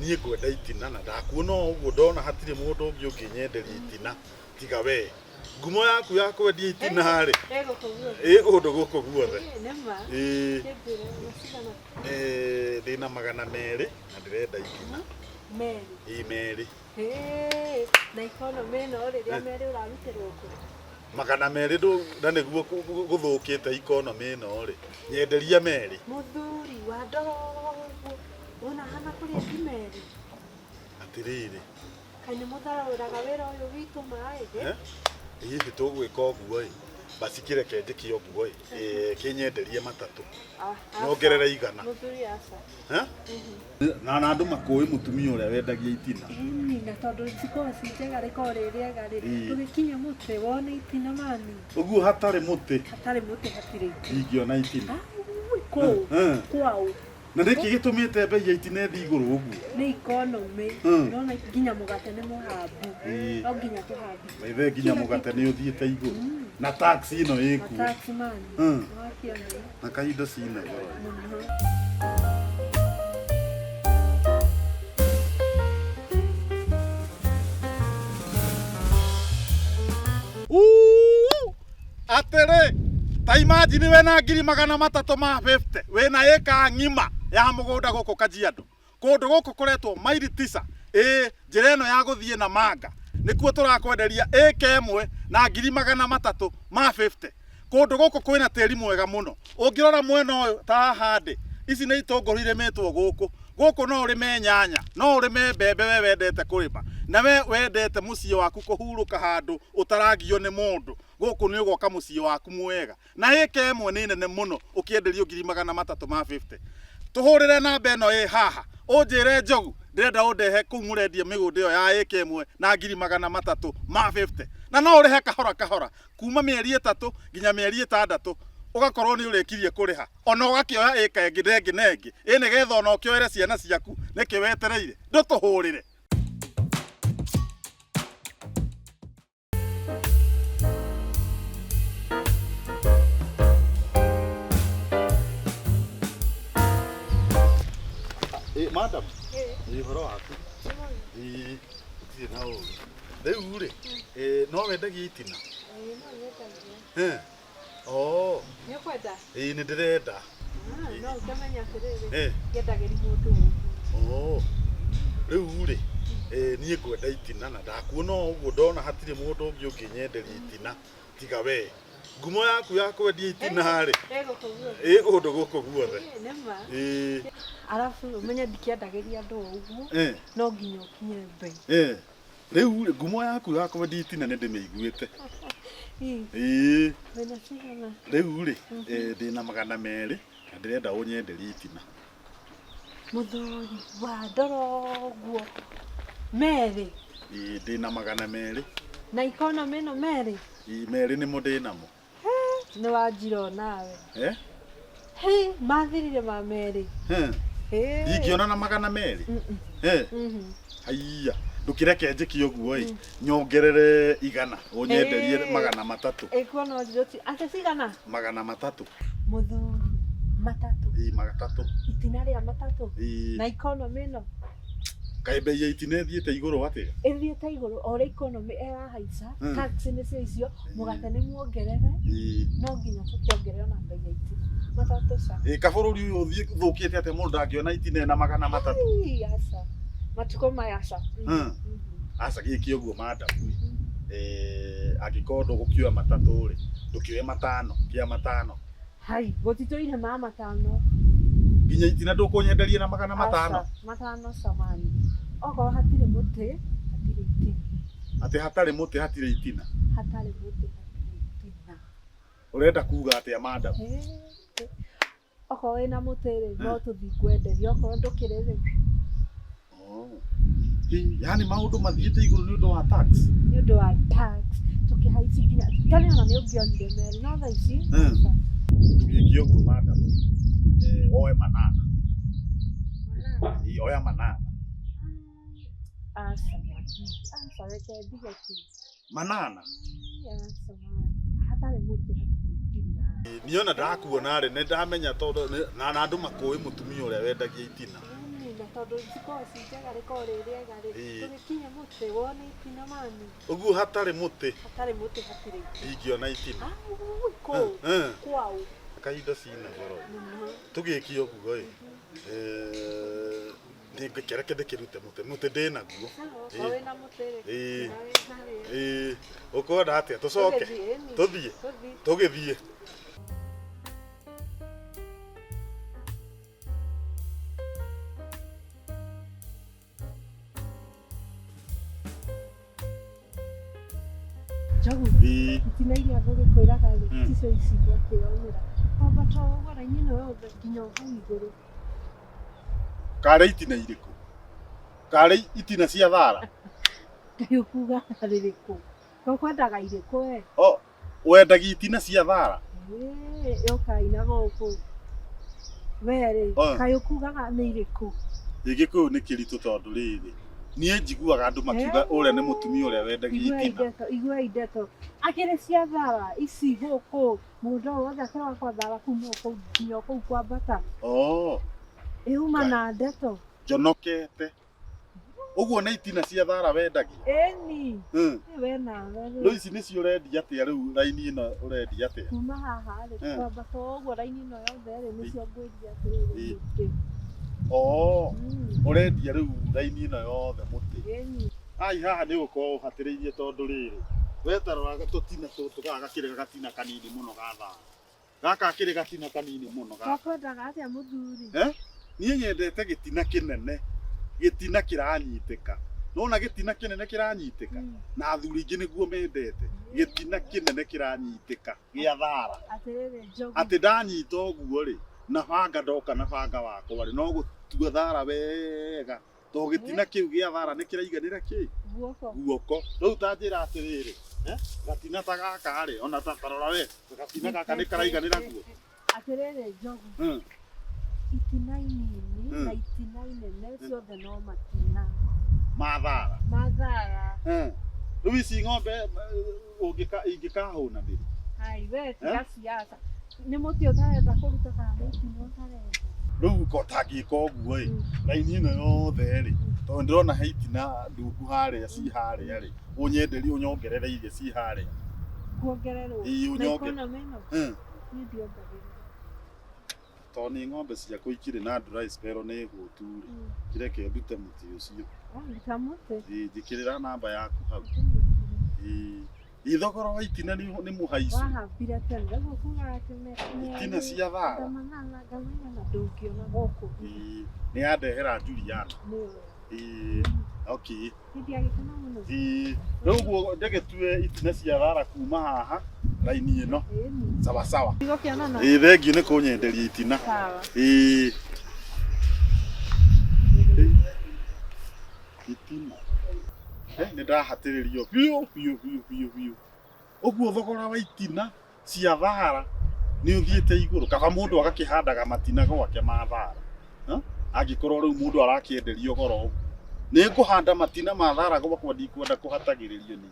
niĩ ngwenda itina na ndakuona ũguo ndona hatirĩ mũndũ ũngĩ ũngĩnyenderia itina tiga we. Ngumo yaku ya kwendia itina rĩ kũndũ gũkũ guothe. Ndĩna 200 na ndĩrenda itina. Merĩ. Na economy no rĩrĩa merĩ ũrarutĩrwo kũ? 200 na nĩguo gũthũkĩte economy ĩno rĩ. Nyenderia merĩ. Mũthuri wa ndogo ona hana kũrĩa ti merĩ. Atĩrĩrĩ. Kaĩ nĩ mũtharũraga wĩra ũyũ witũ maĩ? Hihi tũgwĩka ũguo ĩ. Basi kĩreke njĩke ũguo ĩ. Kĩnyenderie 3. Nyongerere 100. Mũthuri aca. Na andũ makũĩ mũtumia ũrĩa wendagia itina. Na tondũ thikũ ici njega rĩkorwo rĩrĩega rĩ. Tũgĩkinya mũtĩ wone itina mami. Ũguo hatarĩ mũtĩ. Hatarĩ mũtĩ hatirĩ itina. Ingĩona itina. Kwao. Na nĩkĩ gĩtũmĩte mbei ya itina ĩthiĩ igũrũ ũguo? Nĩ economy. Nona nginya mũgate nĩ mũhambu. No nginya tũhambi. Maithe nginya mũgate nĩ ũthiĩte igũrũ. Na tax ĩno ĩkuo. Na tax mani. Na kahinda cina goro. Atĩrĩ, ta imagine wena 350 wena eka ng'ima ya mũgũnda gũkũ Kajiado. Kũndũ gũkũ kũretwo maili 9. Njĩra ĩno ya gũthiĩ na manga nĩkuo tũrakwenderia eka ĩmwe na 350. Kũndũ gũkũ kwĩna tĩri mwega mũno. Ũngĩrora mwena ũyũ ta haha ndĩ, ici nĩ itũngũrũ irĩmĩtwo gũkũ. Gũkũ no ũrĩme nyanya, no ũrĩme mbembe we wendete kũrĩma. Na we wendete mũciĩ waku kũhurũka handũ ũtaragio nĩ mũndũ. Gũkũ nĩ ũgoka mũciĩ waku mwega. Na ĩka ĩmwe nĩ nene mũno ũkĩenderio 350. Tũhũrĩre namba ĩno ĩ haha. Ũnjĩre Njogu ndĩrenda ũndehe kũu mũrendia mĩgũnda ĩyo ya ĩka ĩmwe na 350. Na no ũrĩhe kahora kahora kuma mĩeri 3 nginya mĩeri 6 ũgakorwo nĩ ũrĩkirie kũrĩha. Ona ũgakĩoya ĩka ĩngĩ nengi. Nĩgetha ona ũkĩoere ciana ciaku nĩkĩ wetereire. Ndũtũhũrĩre. Madam. Ũhoro waku? Tirĩ na ũru. Rĩu rĩ, no wendagia itina? No wendagia. Nĩ ũkwenda? Nĩ ndĩrenda. No ũkamenya atĩrĩrĩ, ngĩendagĩria mũndũ ũguo. Rĩu rĩ, niĩ ngwenda itina na ndakuona ũguo ndona hatirĩ mũndũ ũngĩ ũngĩnyenderia itina tiga we. Ngumo yaku ya kwendia itina rĩ kũndũ gũkũ guothe. Arabu ũmenye ndikĩendagĩria andũ ũguo, no nginya ũkinye mbei. Rĩu ngumo yaku ya kwendia itina nĩ ndĩmĩiguĩte. Wĩna cigana? Rĩu rĩ, ndĩna 200 na ndĩrenda ũnyenderie itina. Mũthuri wa ndoroguo merĩ. Ndĩna 200. Na economy ĩno merĩ? Merĩ nĩmo ndĩnamo. Nĩ wanjirwo nawe. Mathirire ma merĩ. Ingĩona na 200. Haiya, ndũkĩreke njĩke ũguo ĩ. Nyongerere 100 ũnyenderie 300. Ĩkuo no njiroti ate cigana? 300. Mũthuri 3. 3. Itina rĩa 3. Na economy ĩno? Kaĩ mbei ya itina ĩthiĩte igũrũ atĩa? Ĩthiĩte igũrũ o ũrĩa economy ĩrahaica, tax nĩ cio mũgate nĩ muongerere, no nginya tũkĩongerere ona mbei ya itina. 3 ca. Kabũrũri ũyũ ũthũkĩte atĩ mũndũ ndangĩona itina na 300. Aca. Matukũ maya aca. Aca gĩkĩ ũguo madam. Angĩkorwo ndũgũkĩoya 3 rĩ, ndũkĩoye 5, kĩa 5. Hai, gũtitũire ma 5. Nginya itina ndũkũnyenderia na 500. 5 samani. Okorwo hatirĩ mũtĩ, hatirĩ itina. Atĩ hatarĩ mũtĩ hatirĩ itina. Hatarĩ mũtĩ hatirĩ itina. Ũrenda kuga atĩa madam? Okorwo wĩna mũtĩ rĩ, no tũthiĩ kwenderia, okorwo ndũkĩrĩ rĩ. Yani maũndũ mathiĩte igũrũ nĩ ũndũ wa tax. Nĩ ũndũ wa tax. Tũkĩhaici nginya tene ona nĩ ũngĩonire merĩ no thaa ici. Tũgĩkio ũguo madam. Oe 8. Oya 8. Aca reke ndige tu. 8. Hatarĩ mũtĩ hatirĩ. Niona ndakuona rĩ nĩ ndamenya tondũ na andũ makũĩ mũtumia ũrĩa wendagia itina. na tondu cikoragwo ci njega rĩkoragwo rĩ rĩega rĩ, tũgĩkinya mũtĩ wona itina mami. Ũguo hatarĩ mũtĩ. Hatarĩ mũtĩ hatirĩ itina. Ingĩona itina. Kũu kwao. Kahinda cina goro. Tũgĩkia ũguo ĩ. Nĩngĩkereke ndĩkĩrute mũtĩ ndĩnaguo. Wĩna mũtĩ rĩ. Ũkwenda atĩa tũcoke? Tũthiĩ. Tũgĩthiĩ. Njogu, itina iria ngũgĩkwĩraga rĩ, ticio ici ndakĩonera. Kwambata ũguo raini ĩno yothe nginya hau igũrũ. Karĩ itina irĩkũ? Karĩ itina cia thara? Kaĩ ũkuga rĩrĩkũ? Ũkwendaga irĩkũ we? Wendagia itina cia thara? Yokaina gũkũ. We rĩ, kaĩ ũkugaga nĩ irĩkũ? Gĩgĩkũyũ nĩ kĩritũ tondũ rĩrĩ. Niĩ njiguaga andũ makiuga ũrĩa nĩ mũtumia ũrĩa wendagia itina. Igua indeto. Akĩrĩ cia thara ici gũkũ. Mũndũ wothe akoragwo kwa thara kuma kũu nginya kũu kwambata. Uma na ndeto. Njonokete. Ũguo nĩ itina cia thara wendagia? Ĩni. We nawe rĩ. Rĩu ici nĩcio ũrendia atĩa rĩu raini ĩno ũrendia atĩa? Kuma haha rĩ, kwambata ũguo raini ĩno yothe rĩ nĩcio ngwendia atĩrĩrĩ. Ũrendia rĩu raini ĩno yothe mũtĩ. Ai haha nĩ ũkorwo ũhatĩrĩirie tondũ rĩrĩ. Wetarora tũtina tũtũ gaka gakĩrĩ gatina kanini mũno ga thara. Gaka gakĩrĩ gatina kanini mũno ga. Wakwendaga atĩa mũthuri? Niĩ nyendete gĩtina kĩnene. Gĩtina kĩranyitĩka. Nona gĩtina kĩnene kĩranyitĩka. Na athuri aingĩ nĩguo mendete. Gĩtina kĩnene kĩranyitĩka gĩa thara. Atĩrĩrĩ Njogu. Atĩ ndanyita ũguo rĩ, na banga ndoka na banga wakwa rĩ, no gũtua thara wega. Tondũ gĩtina kĩu gĩa thara nĩ kĩraiganĩra kĩ? Guoko. Rĩu ta njĩra atĩrĩrĩ, gatina ta gaka rĩ, ona ta tarora we, gatina gaka nĩ karaiganĩra guoko. Atĩrĩrĩ Njogu. Itina inini na itina inene ciothe no matina. Mathara. Mathara. Rĩu ici ng'ombe ingĩkahũna ndĩrĩ. Ai we tiga ciaca. Nĩ mũtĩ ũtarenda kũruta kana nĩ itina ũtarenda? Rĩu ũtangĩka ũguo ĩ, raini ĩno yothe rĩ, tondũ ndĩrona he itina ndungu harĩa ci harĩa rĩ, ũnyenderie ũnyongerereirie ci harĩa. Kuongererwo? Na ikona meno? Niĩ ndiongagĩrĩra. Tondũ nĩ ng'ombe ciakwa ikĩrĩ na dry spell nĩ hũtu rĩ, kĩreke ndute mũtĩ ũcio. Ruta mũtĩ? Njĩkĩrĩra namba yaku hau. Thogora wa itina nĩ mũhaicu. Wahambire tene, rĩu kuuga atĩ itina cia thara. Ngamana ndũngĩona gũkũ. Nĩ yandehera Juliana. Okay. Ndiagĩkena mũno. Rĩu ũguo ndĩgĩtue itina cia thara kuma haha raini ĩno. Sawa sawa. Ndigũkĩonana. Thengiũ nĩ kũnyenderia itina. Sawa. Itina. Nĩ ndahatĩrĩrio biũ. Ũguo thogora wa itina cia thara nĩ ũthiĩte igũrũ. Kaba mũndũ agakĩhandaga matina gwake ma thara. Angĩkorwo rĩu mũndũ arakĩenderio goro ũguo. Nĩ ngũhanda matina ma thara gwakwa ndikwenda kũhatagĩrĩrio niĩ.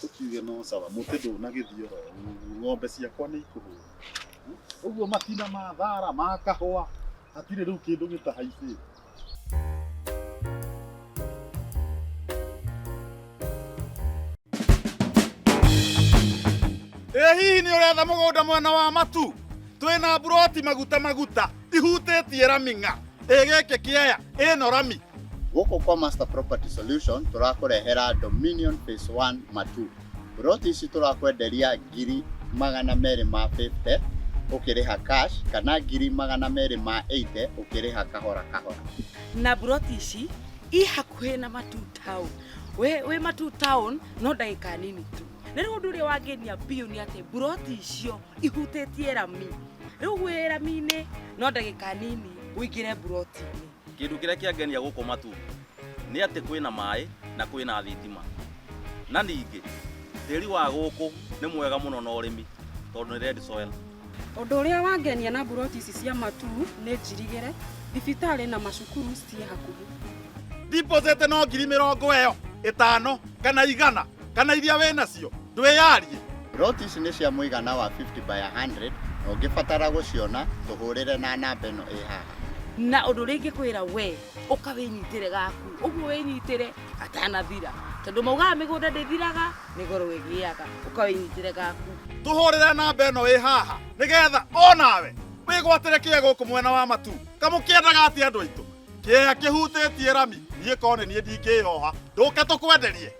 Ũkiuge no sawa, mũtĩ ndũnagĩthiĩ oro ng'ombe ciakwa nĩ ikũhũna. Ũguo matina ma thara ma kahũa hatirĩ rĩu kĩndũ gĩtahaicĩte. Hihi nĩ ũretha mũgũnda mwena wa Matu? Twĩna buroti maguta ihutĩtie Raming'a. Gĩkĩ kĩaya ĩno rami. Gũkũ kwa Master Property Solution tũrakũrehera Dominion Phase 1 Matu. Buroti ici tũrakwenderia 250,000 ũkĩrĩha cash kana 280,000 ũkĩrĩha kahora. Na buroti ici i hakuhĩ na Matu Town. We Matu Town no ndagĩka nini tu. Rĩu ũndũ ũrĩa wangenia biũ nĩ atĩ buroti icio ihutĩtie rami. Rĩu wĩ rami-inĩ no ndagĩka nini ũingĩre buroti-inĩ. Kĩndũ kĩrĩa kĩangenia gũkũ Matu nĩ atĩ kwĩna maĩ na kwĩna thitima. Na ningĩ tĩri wa gũkũ nĩ mwega mũno na ũrĩmi tondũ nĩ red soil. Ũndũ ũrĩa wangenia na buroti ici cia Matu nĩ njirigĩre, thibitarĩ na macukuru ciĩ hakuhĩ. Deposit no 50,000 ĩtano kana 100 kana iria wĩ nacio ndwĩyarie. Buroti ici nĩ cia mũigana wa 50 by 100 Ũngĩbatara gũciona tũhũrĩre na namba ĩno ĩ haha. Na ũndũ ũrĩa ingĩkwĩra we ũkawĩnyitĩre gaku ũguo wĩnyitĩre atanathira tondũ maugaga mĩgũnda ndĩthiraga nĩ goro ĩgĩaga ũkawĩnyitĩre gaku. Tũhũrĩre namba ĩno ĩ haha nĩgetha onawe wĩgwatĩre kĩe gũkũ mwena wa matu kamũkĩendaga atĩ andũ aitũ kĩea kĩhutĩtie rami niĩ korwo nĩ niĩ ndingĩhoha ndũke tũkwenderie.